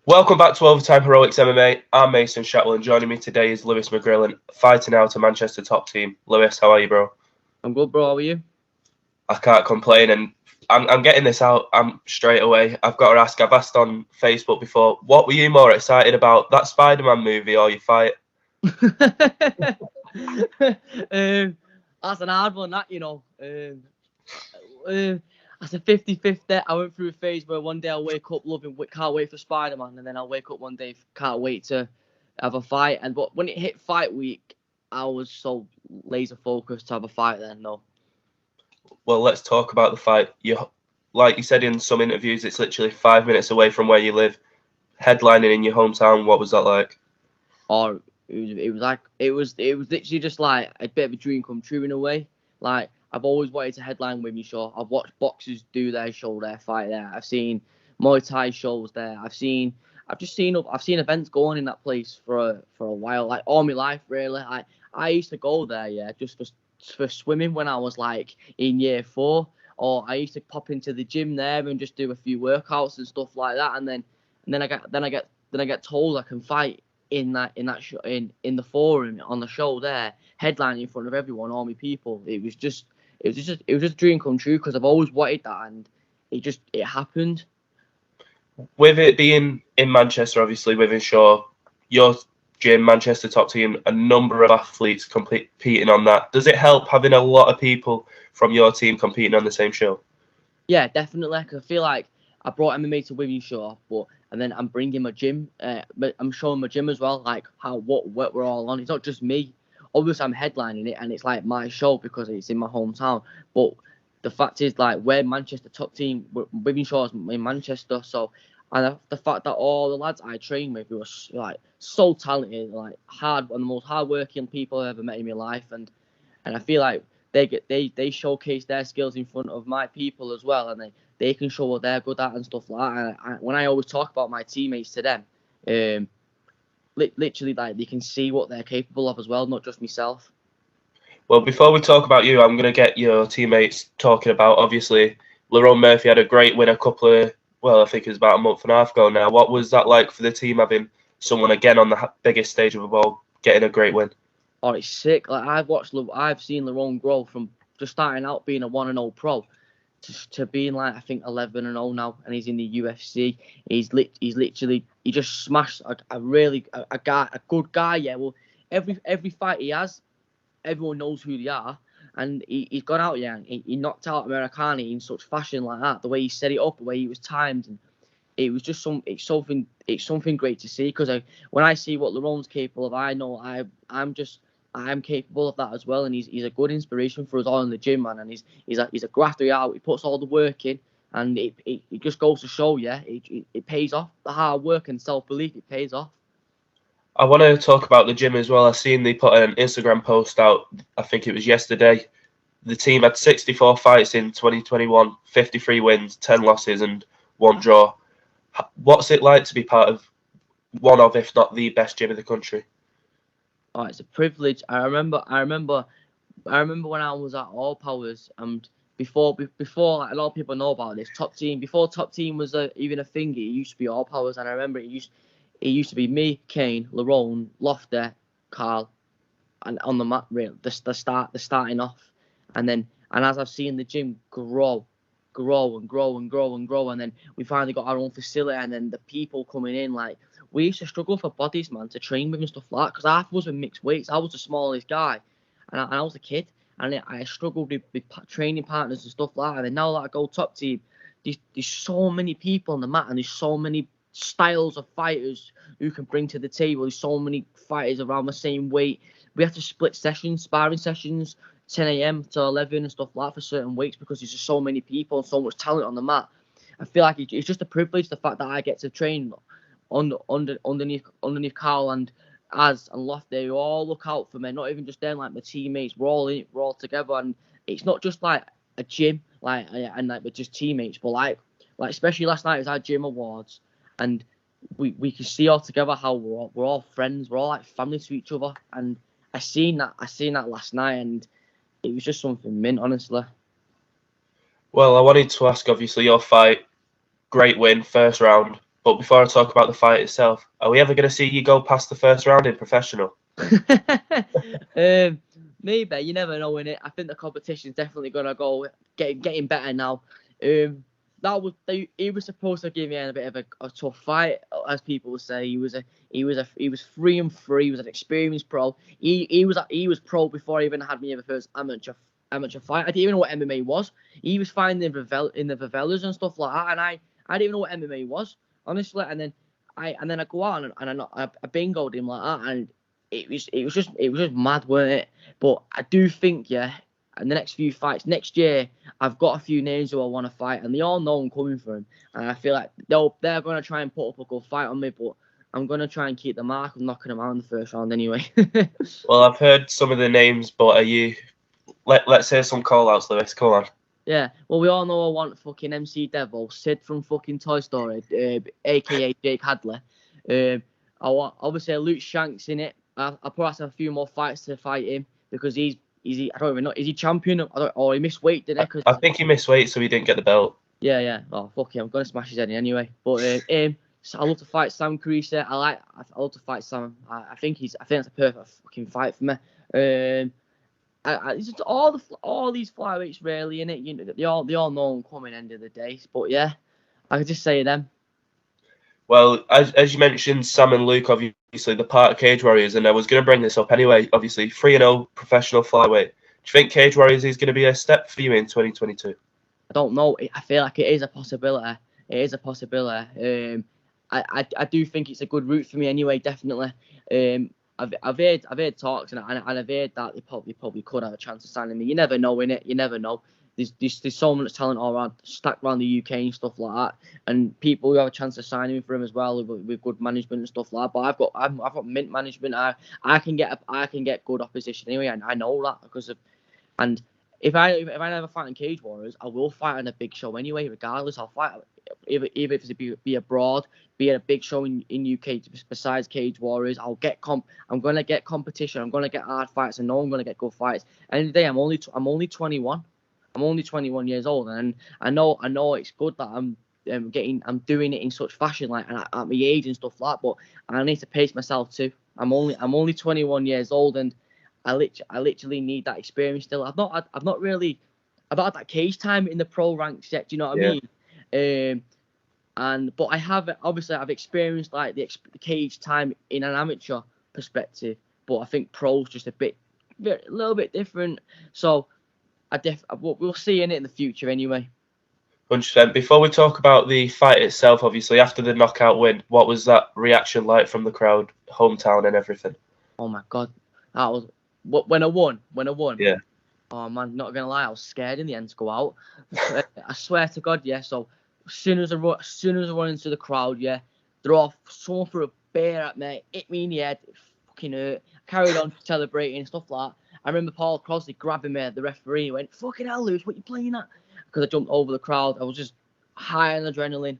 Welcome back to Overtime Heroics MMA. I'm Mason Shatwell, and joining me today is Lewis McGrillen, fighting out a Manchester top team. Lewis, how are you, bro? I'm good, bro. How are you? I can't complain, and I'm getting this out straight away. I've got to ask, I've asked on Facebook before, what were you more excited about, that Spider-Man movie or your fight? That's an hard one, that's a 50-50. I went through a phase where one day I'll wake up can't wait for Spider-Man, and then I'll wake up one day, can't wait to have a fight. But when it hit fight week, I was so laser focused to have a fight then, no. Well, let's talk about the fight. Like you said in some interviews, it's literally 5 minutes away from where you live. Headlining in your hometown, what was that like? Or it was literally just like a bit of a dream come true in a way. Like, I've always wanted to headline Women's Show. I've watched boxers do their show there, fight there. I've seen Muay Thai shows there. I've seen events going in that place for a while, like all my life really. I used to go there, yeah, just for swimming when I was like in year 4, or I used to pop into the gym there and just do a few workouts and stuff like that, and then I get told I can fight in the forum on the show there, headlining in front of everyone, all my people. It was just a dream come true because I've always wanted that, and it happened. With it being in Manchester, obviously, within Shaw, your gym, Manchester top team, a number of athletes competing on that. Does it help having a lot of people from your team competing on the same show? Yeah, definitely. Cause I feel like I brought MMA to Women's Show, and then I'm bringing my gym. But I'm showing my gym as well, like what we're all on. It's not just me. Obviously, I'm headlining it, and it's like my show because it's in my hometown. But the fact is, like, we're Manchester top team. Women's Show is in Manchester, so, and the fact that all the lads I train with who are like so talented, like one of the most hardworking people I've ever met in my life, and I feel like they showcase their skills in front of my people as well, and they can show what they're good at and stuff like that. And when I always talk about my teammates to them, literally, like, they can see what they're capable of as well, not just myself. Well, before we talk about you, I'm going to get your teammates talking about, obviously, Lerone Murphy had a great win I think it was about a month and a half ago now. What was that like for the team, having someone again on the biggest stage of the ball getting a great win? Oh, it's sick. Like, I've seen Lerone grow from just starting out being a 1-0 pro to being, like, I think 11-0 now, and he's in the UFC. He just smashed a good guy. Yeah, well, every fight he has, everyone knows who they are, and he's gone out, yeah, and he knocked out Americani in such fashion like that. The way he set it up, the way he was timed, and it was just something great to see, because when I see what Lerone's capable of, I know I'm capable of that as well, and he's a good inspiration for us all in the gym, man. And he's a grafter out. He puts all the work in, and it just goes to show, yeah, it pays off. The hard work and self belief, it pays off. I want to talk about the gym as well. I seen they put an Instagram post out, I think it was yesterday. The team had 64 fights in 2021, 53 wins, 10 losses, and 1 draw. What's it like to be part of one of, if not the best gym in the country? Oh, it's a privilege. I remember when I was at All Powers, and before, like, a lot of people know about this top team. Before top team was even a thing, it used to be All Powers, and I remember it used to be me, Kane, Lerone, Lofter, Carl, and on the mat, really, the starting off, and as I've seen the gym grow and grow and grow and grow, and then we finally got our own facility, and then the people coming in, like, we used to struggle for bodies, man, to train with and stuff like that, because I was with mixed weights. I was the smallest guy, and I was a kid, and I struggled with training partners and stuff like that. And then now that I go top team, there's so many people on the mat, and there's so many styles of fighters who can bring to the table. There's so many fighters around the same weight. We have to split sessions, sparring sessions, 10 a.m. to 11 and stuff like that for certain weights, because there's just so many people and so much talent on the mat. I feel like it's just a privilege, the fact that I get to train underneath Carl and Az and Lofty, who all look out for me. Not even just them, like my teammates. We're all in it, we're all together, and it's not just like a gym, like, and like we're just teammates, but like especially last night, it was our gym awards, and we can see all together how we're all friends, we're all like family to each other, and I seen that last night, and it was just something mint, honestly. Well, I wanted to ask, obviously, your fight, great win, first round, But before I talk about the fight itself, are we ever going to see you go past the first round in professional? Maybe, you never know, innit? I think the competition's definitely gonna go getting better now. He was supposed to give me a bit of a tough fight, as people say. He was 3-3. He was an experienced pro. He was pro before he even had me in the first amateur fight. I didn't even know what MMA was. He was fighting in the favelas and stuff like that, and I didn't even know what MMA was, honestly. And then I go out and I bingoed him like that, and it was just mad, weren't it? But I do think, yeah, in the next few fights next year, I've got a few names who I want to fight, and they all know I'm coming for them. And I feel like they're going to try and put up a good fight on me, but I'm going to try and keep the mark of knocking them out in the first round anyway. Well, I've heard some of the names, but are you? Let's hear some call-outs, Lewis. Come on. Yeah, well, we all know I want fucking MC Devil, Sid from fucking Toy Story, aka Jake Hadley. I want obviously Luke Shanks in it. I'll probably have to have a few more fights to fight him because I don't even know, is he champion? Or he missed weight, didn't he? I think he missed weight, so he didn't get the belt. Yeah. Oh, fuck him. I'm going to smash his head in anyway. But so I love to fight Sam Creasey. I love to fight Sam. I think that's a perfect fucking fight for me. It's just all these flyweights really in it. You know, they all know I'm coming end of the day. But yeah, I could just say them. Well, as you mentioned, Sam and Luke, obviously, the part of Cage Warriors, and I was going to bring this up anyway, obviously, 3-0 professional flyweight. Do you think Cage Warriors is going to be a step for you in 2022? I don't know. I feel like it is a possibility. It is a possibility. I do think it's a good route for me anyway, definitely. I've heard talks and I've heard that they probably could have a chance of signing me. You never know, innit? You never know. There's so much talent all around, stacked around the UK and stuff like that, and people who have a chance of signing for him as well with good management and stuff like that. But I've got mint management. I can get good opposition anyway, and I know that because of. And if I never fight in Cage Warriors, I will fight on a big show anyway. Regardless, I'll fight even if it's be abroad, be at a big show in UK besides Cage Warriors. I'm gonna get competition. I'm gonna get hard fights. I know I'm gonna get good fights. End of the day, I'm only 21. I'm only 21 years old, and I know it's good that I'm doing it in such fashion, like at my age and stuff like that. But I need to pace myself too. I'm only 21 years old, and I literally need that experience still. I've not had that cage time in the pro ranks yet. Do you know what I mean? But I've experienced like the cage time in an amateur perspective. But I think pro's just a little bit different. So we'll see in the future anyway. 100%. Before we talk about the fight itself, obviously, after the knockout win, what was that reaction like from the crowd, hometown and everything? Oh my God. That was when I won. Yeah. Oh man, not gonna lie, I was scared in the end to go out. I swear to God, yeah. So as soon as I run into the crowd, yeah, someone threw a beer at me, hit me in the head, it fucking hurt. Carried on celebrating and stuff like that. I remember Paul Crossley grabbing me, the referee, he went, "Fucking hell, Lewis, what you playing at?" Because I jumped over the crowd. I was just high on adrenaline,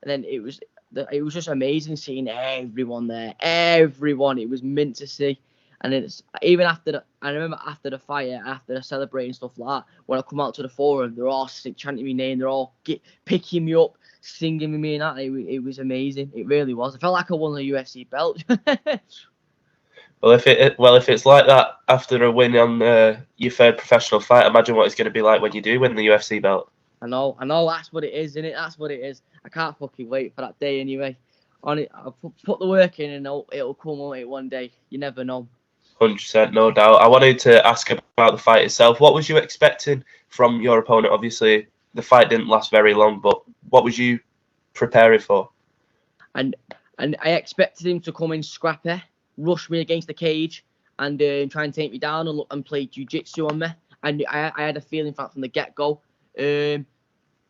and then it was just amazing seeing everyone there. Everyone, it was mint to see. And it's even I remember after the fight, after the celebrating stuff like that, when I come out to the forum, they're all chanting my name, they're all picking me up, singing with me, and that. It was amazing. It really was. I felt like I won a UFC belt. Well, if it's like that after a win on your third professional fight, imagine what it's going to be like when you do win the UFC belt. I know. That's what it is, isn't it? That's what it is. I can't fucking wait for that day anyway. On it, I'll put the work in, and it'll come on it one day. You never know. 100%, no doubt. I wanted to ask about the fight itself. What was you expecting from your opponent? Obviously, the fight didn't last very long, but what was you preparing for? And I expected him to come in scrappy, rush me against the cage, and try and take me down and play jiu-jitsu on me. And I had a feeling from the get-go. As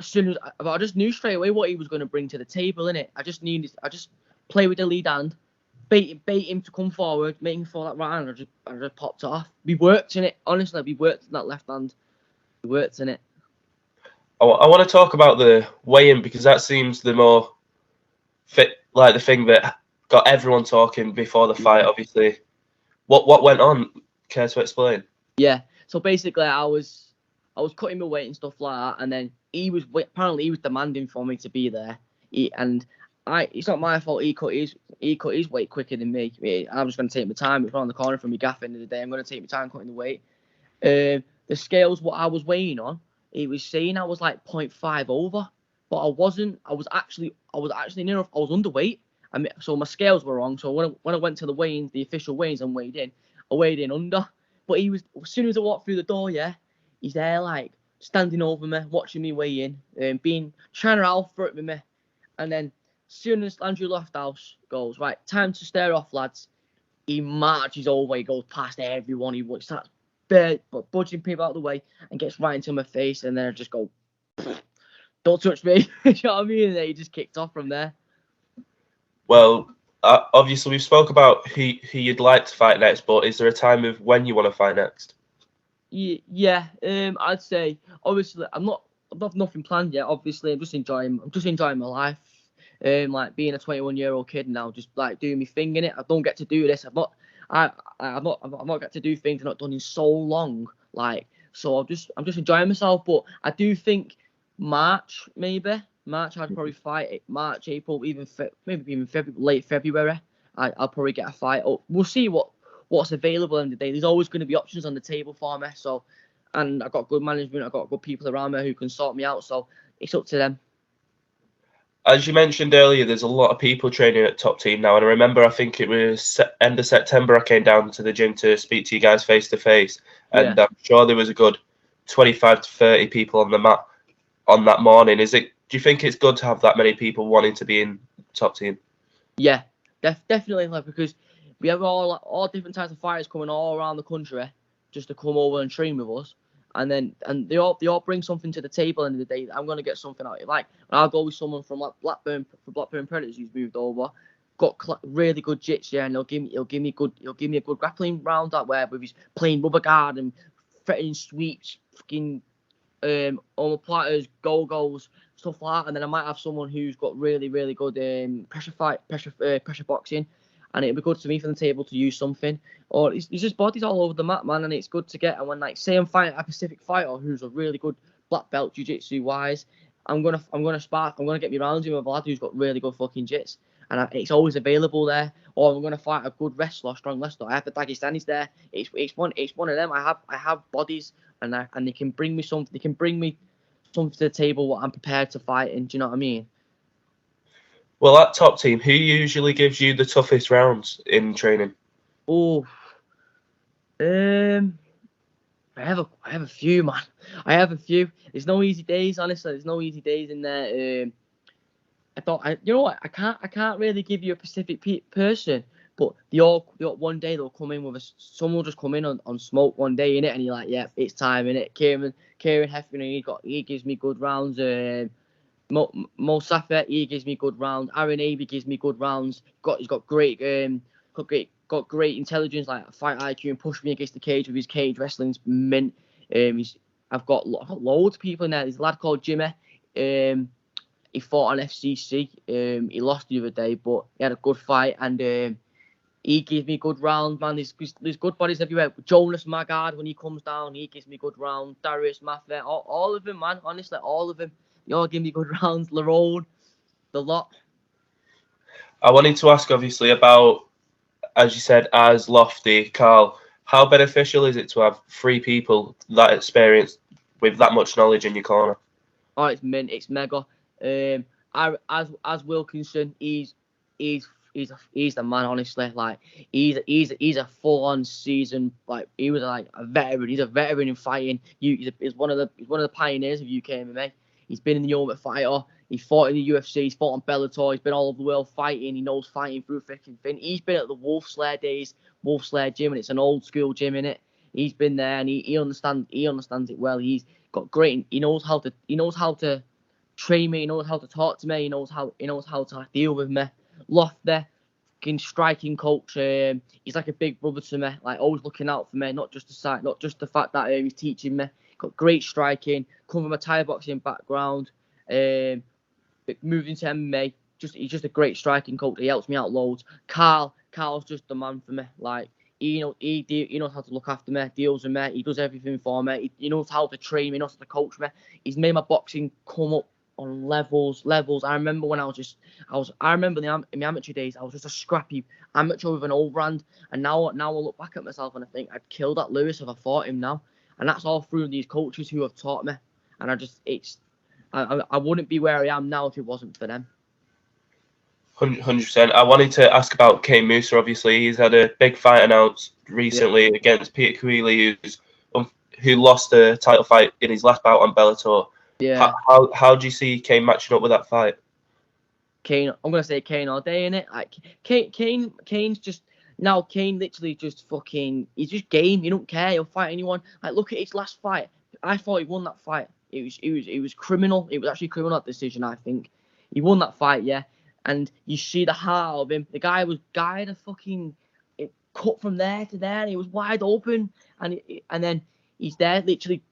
soon as I just knew straight away what he was going to bring to the table, innit? I just play with the lead hand, bait him to come forward, make him fall that right hand. I just popped it off. We worked in it, honestly. We worked in that left hand. We worked in it. I want to talk about the weigh-in because that seems the more fit, like the thing that got everyone talking before the fight. Obviously, what went on? Care to explain? Yeah. So basically, I was cutting my weight and stuff like that, and then apparently he was demanding for me to be there. It's not my fault. He cut his weight quicker than me. I'm just going to take my time. It's around the corner from my gaff. End of the day, I'm going to take my time cutting the weight. The scales, what I was weighing on, it was saying I was like 0.5 over, but I wasn't. I was actually near enough. I was underweight. So my scales were wrong. So when I went to the official weigh-ins and weighed in, I weighed in under. But as soon as I walked through the door, yeah, he's there like standing over me, watching me weigh in, trying to alpha it with me. And then as soon as Andrew Lofthouse goes, right, time to stare off, lads, he marches over, he goes past everyone, he starts budging people out of the way and gets right into my face, and then I just go, don't touch me. You know what I mean? And then he just kicked off from there. Well, obviously we've spoke about who you'd like to fight next, but is there a time of when you want to fight next? Yeah, I'd say obviously I've nothing planned yet. Obviously, I'm just enjoying my life. Like being a 21-year-old kid now, just like doing my thing in it. I don't get to do this. I've not got to do things I've not done in so long. Like, so I'm just enjoying myself. But I do think March I'd probably fight it. March, April, maybe even late February. I'll probably get a fight. We'll see what's available in the day. There's always going to be options on the table for me. So, and I've got good management. I've got good people around me who can sort me out. So it's up to them. As you mentioned earlier, there's a lot of people training at Top Team now, and I remember I think it was end of September I came down to the gym to speak to you guys face to face, and I'm sure there was a good 25 to 30 people on the mat on that morning. Do you think it's good to have that many people wanting to be in Top Team? Yeah, definitely, like, because we have all different types of fighters coming all around the country just to come over and train with us. And they all bring something to the table. End of the day, I'm gonna get something out of it. Like, I'll go with someone from like Blackburn Predators who's moved over, got really good jits, yeah, and he'll give me a good grappling round that where he's playing rubber guard and threatening sweeps, fucking omoplatas, goals, stuff like that. And then I might have someone who's got really good pressure boxing. And it'd be good to me from the table to use something. Or it's just bodies all over the map, man, and it's good to get. And when, like, say I'm fighting a Pacific fighter who's a really good black belt jiu-jitsu wise, I'm gonna get me rounds with a lad who's got really good fucking jits, and it's always available there. Or I'm gonna fight a good wrestler, strong wrestler. I have the Dagestanis there. It's one of them. I have bodies, and they can bring me something. They can bring me something to the table what I'm prepared to fight in. Do you know what I mean? Well, at Top Team, who usually gives you the toughest rounds in training? Oh, I have a few, man. I have a few. There's no easy days, honestly. There's no easy days in there. You know what? I can't really give you a specific person, but one day they'll come in with someone will just come in on smoke one day in it, and you're like, yeah, it's time in it. Kieran Heffernan, he gives me good rounds. Mo Safa, he gives me good rounds. Aaron Avey gives me good rounds. He's got great intelligence, like fight IQ, and push me against the cage with his cage wrestling's mint. I've got loads of people in there. There's a lad called Jimmy. He fought on FCC. He lost the other day, but he had a good fight, and he gives me good rounds, man. There's good bodies everywhere. Jonas Magard, when he comes down, he gives me good rounds. Darius Maffet, all of them, man. Honestly, all of them. They all give me good rounds. Lerone, the lot. I wanted to ask, obviously, about, as you said, as Lofty, Carl, how beneficial is it to have three people that experienced with that much knowledge in your corner? Oh, it's mint. It's mega. As Wilkinson, he's the man. Honestly, like he's a full-on season. Like he was like a veteran. He's a veteran in fighting. He's one of the pioneers of UK MMA. He's been in the Ultimate Fighter. He fought in the UFC. He's fought on Bellator. He's been all over the world fighting. He knows fighting through thick and thin. He's been at the Wolf Slayer days, Wolf Slayer gym, and it's an old school gym in it. He's been there, and he understands it well. He's got great. He knows how to train me. He knows how to talk to me. He knows how to deal with me. Lofty, fucking striking coach. He's like a big brother to me. Like always looking out for me. Not just the fact that he's teaching me. Got great striking. Come from a Thai boxing background. Moved into MMA. He's just a great striking coach. He helps me out loads. Carl's just the man for me. Like he knows how to look after me, deals with me. He does everything for me. He knows how to train me, he knows how to coach me. He's made my boxing come up on levels. I remember when I remember in the amateur days, I was just a scrappy amateur with an overhand, and now I look back at myself and I think I'd kill that Lewis if I fought him now, and that's all through these coaches who have taught me, and I wouldn't be where I am now if it wasn't for them. 100%. I wanted to ask about Kane Musa. Obviously, he's had a big fight announced recently against Peter Creasey, who lost the title fight in his last bout on Bellator. Yeah. How do you see Kane matching up with that fight? Kane, I'm gonna say Kane all day, innit? Like Kane's just now. Kane literally just fucking. He's just game. He don't care. He'll fight anyone. Like look at his last fight. I thought he won that fight. It was criminal. It was actually criminal, that decision. I think he won that fight. Yeah. And you see the heart of him. The guy had a fucking cut from there to there, and he was wide open. And then he's there, literally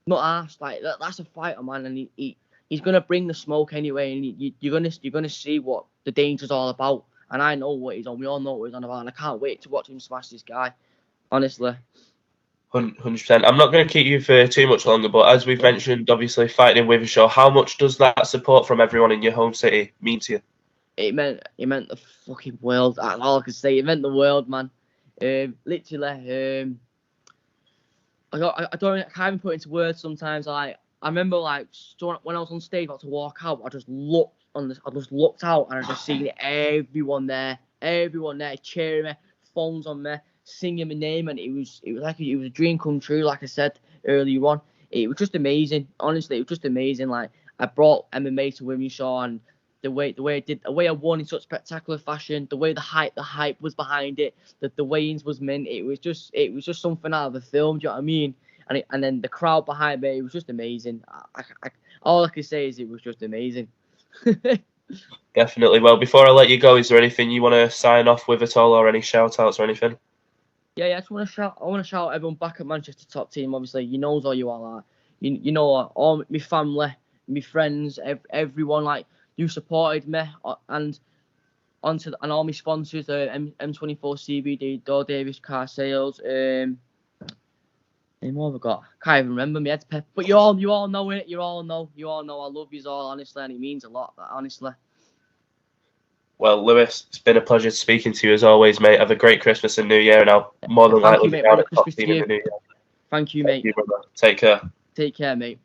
not asked. Like that's a fighter, man. And he's gonna bring the smoke anyway. And you're gonna see what the danger's all about. And I know what he's on. We all know what he's on about. And I can't wait to watch him smash this guy. Honestly. 100%. I'm not going to keep you for too much longer, but as we've mentioned, obviously fighting in Withershaw, how much does that support from everyone in your home city mean to you? It meant the fucking world. That's all I can say. It meant the world, man. Literally. I can't even put it into words sometimes. I remember when I was on stage about to walk out, I just looked out and I just seen everyone there cheering me, phones on me, singing my name, and it was like it was a dream come true. Like I said earlier on, it was just amazing. Honestly, it was just amazing. Like I brought MMA to Withershaw, and the way I won in such spectacular fashion, the way the hype was behind it, the weigh-ins was mint. It was just something out of a film. Do you know what I mean? And then the crowd behind me, it was just amazing. All I can say is it was just amazing. Definitely. Well, before I let you go, is there anything you want to sign off with at all, or any shout-outs or anything? Yeah, I just want to shout everyone back at Manchester top team. Obviously, you know all you all are. You know all my family, my friends, everyone. Like you supported me, and all my sponsors, M24 CBD, Door Davis Car Sales. Any more have I got? Can't even remember my head's pep. But you all know it. You all know. I love you all, honestly, and it means a lot. Honestly. Well, Lewis, it's been a pleasure speaking to you as always, mate. Have a great Christmas and New Year, and I'll more than likely be down at top team in the New Year. Thank you, mate. Thank you, brother. Take care. Take care, mate.